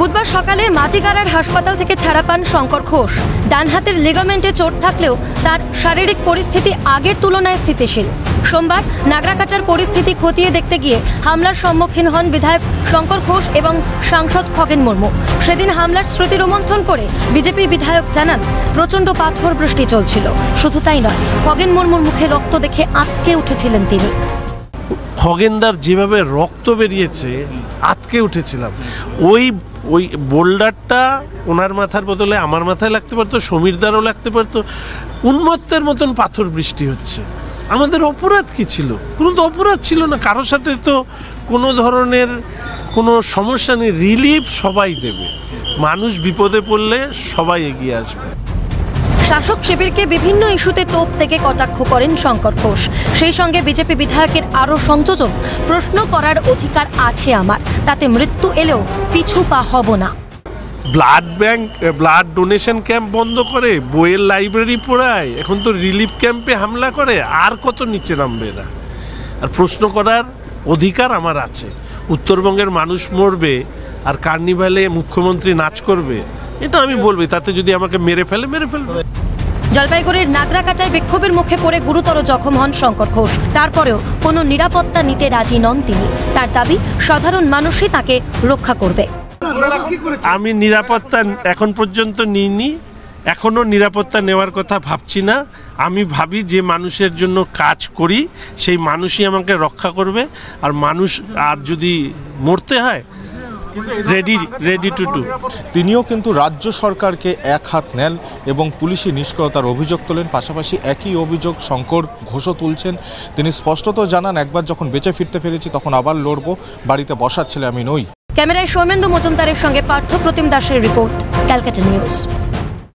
বুধবার সকালে মাটিগাড়ার হাসপাতাল থেকে ছাড়া পান শঙ্কর ঘোষ। ডান হাতের লিগামেন্টে চোট থাকলেও তার শারীরিক পরিস্থিতি আগের তুলনায় স্থিতিশীল। সোমবার নাগরাকাটার পরিস্থিতি খতিয়ে দেখতে গিয়ে হামলার সম্মুখীন হন বিধায়ক শঙ্কর ঘোষ এবং সাংসদ খগেন মুর্মু। সেদিন হামলার স্মৃতি রোমন্থন করে বিজেপি বিধায়ক জানান, প্রচণ্ড পাথর বৃষ্টি চলছিল। শুধু তাই নয়, খগেন মুর্মুর মুখে রক্ত দেখে আঁতকে উঠেছিলেন তিনি। খগেনদার যেভাবে রক্ত বেরিয়েছে আঁতকে উঠেছিলাম। ওই বোল্ডারটা ওনার মাথার বদলে আমার মাথায় লাগতে পারতো, সমীরদারও লাগতে পারতো। উন্মত্তের মতন পাথর বৃষ্টি হচ্ছে। আমাদের অপরাধ কি ছিল? কোনো তো অপরাধ ছিল না, কারোর সাথে তো কোনো ধরনের কোনো সমস্যা নেই। রিলিফ সবাই দেবে, মানুষ বিপদে পড়লে সবাই এগিয়ে আসবে। শাসক শিবিরকে বিভিন্ন ইস্যুতে তোপ থেকে কটাক্ষ করেন শঙ্কর ঘোষ। সেই সঙ্গে বিজেপি বিধায়কের আরও সংযোজন, প্রশ্ন করার অধিকার আছে আমার, তাতে মৃত্যু এলেও পিছু পা হব না। ব্লাড ডোনেশন ক্যাম্প বন্ধ করে, বইয়ের লাইব্রেরি পোড়ায়, এখন তো রিলিফ ক্যাম্পে হামলা করে। আর কত নিচে নামবে এরা? আর প্রশ্ন করার অধিকার আমার আছে। উত্তরবঙ্গের মানুষ মরবে আর কার্নিভালে মুখ্যমন্ত্রী নাচ করবে, এটা আমি বলবো। তাতে যদি আমাকে মেরে ফেলবে। জলপাইগুড়ির নাগরাকাটায় বিক্ষোভের মুখে পড়ে গুরুতর জখম হন শঙ্কর ঘোষ। তারপরেও কোনো নিরাপত্তা নিতে রাজি নন তিনি। তার দাবি, সাধারণ মানুষই তাকে রক্ষা করবে। আমি নিরাপত্তা এখন পর্যন্ত নিইনি, এখনো নিরাপত্তা নেওয়ার কথা ভাবছি না। আমি ভাবি যে মানুষের জন্য কাজ করি সেই মানুষই আমাকে রক্ষা করবে। আর মানুষ আর যদি মরতে হয়, রেডি টু ডু। তিনিও কিন্তু রাজ্য সরকারকে এক হাত নেন এবং পুলিশি নিষ্ক্রিয়তার অভিযোগ তোলেন। পাশাপাশি একই অভিযোগ শঙ্কর ঘোষও তুলছেন। তিনি স্পষ্টত জানান, একবার যখন বেঁচে ফিরতে পেরেছি তখন আবার লড়বো, বাড়িতে বসার ছেলে আমি নই। ক্যামেরায় সৌমেন্দু মজুমদারের সঙ্গে পার্থ প্রতিম দাসের রিপোর্ট, ক্যালকাটা নিউজ।